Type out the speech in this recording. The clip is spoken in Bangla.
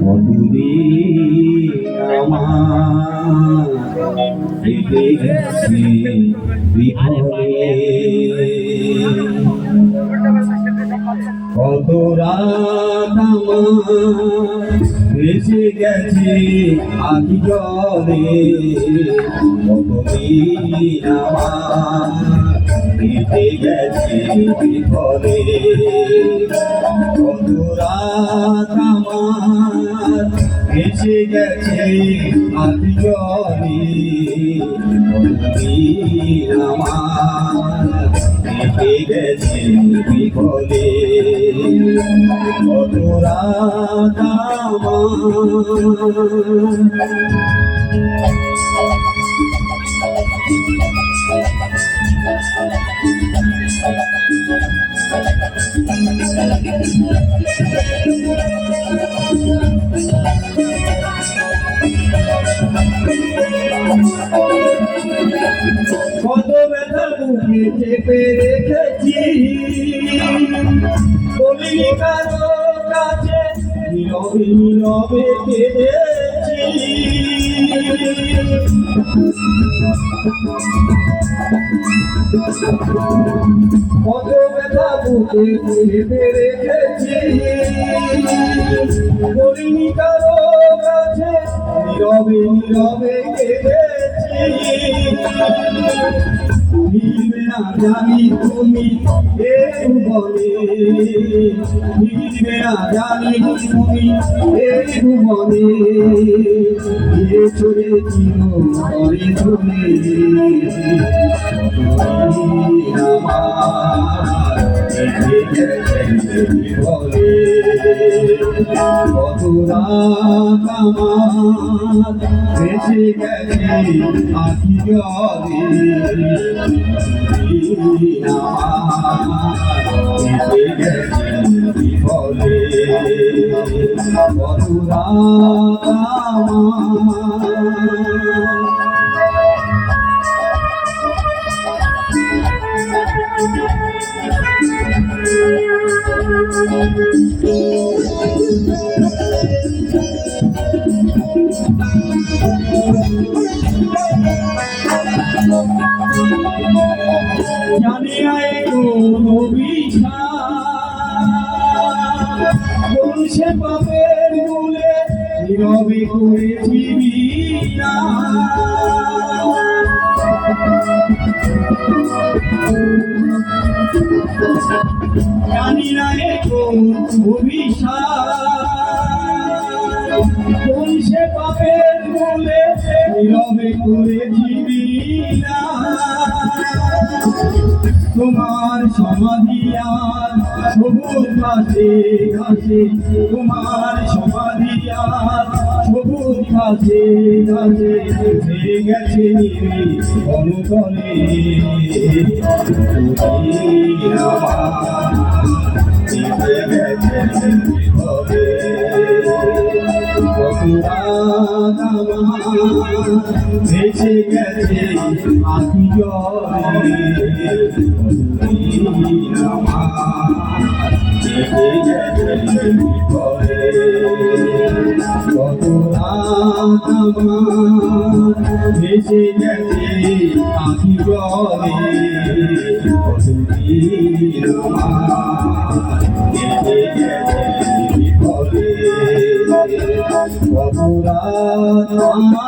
কতদিন আমার কেটে গেছে বিফলে, কত রাত আমার ভেসে গেছে আখি জলে, কতদিন আমার কেটে গেছে বিফলে, কত রাত আমার ভেসে গেছে আখি জলে, কতদিন আমার কেটে গেছে বিফলে, কত রাত কত ব্যথা বুকে চেপে রেখেছি, বলিনি কারো কাছে, নীরবে নীরবে কেঁদেছি, কত ব্যথা বুকে চেপে রেখেছি, বলিনি কারো কাছে, নীরবে নীরবে কেঁদেছি, ফিরবে না জানি তুমি এ ভুবনে, ফিরবে না জানি তুমি এ ভুবনে, গিয়ে চলে চির করে ধরে, আমার কেটে গেছে বিফলে, কত রাত আমার ভেসে গেছে আখি জলে, কেটে গেছে বিফলে, কত রাত জানি আয় কোন অভিশাপ, কোন সে পাপের মূলে নীরবে করেছি বিনা, জানি না কোন অভিশাপ, কোন সে পাপের মূলে নীরবে করেছি বিনা, তোমার সমাধি আর সবুজ ঘাসে ঘাসে, তোমার সমাধি আর সবুজ ঘাসে ঘাসে, হয়ে গেছে অনতনে, কেটে গেছে বিফলে, কত রাত আমার ভেসে গেছে আখি জলে, কতদিন আমার কেটে গেছে বিফলে, কত রাত আমার ভেসে গেছে আখি জলে, কতদিন আমার কেটে গেছে বিফলে, কত রাত আমার।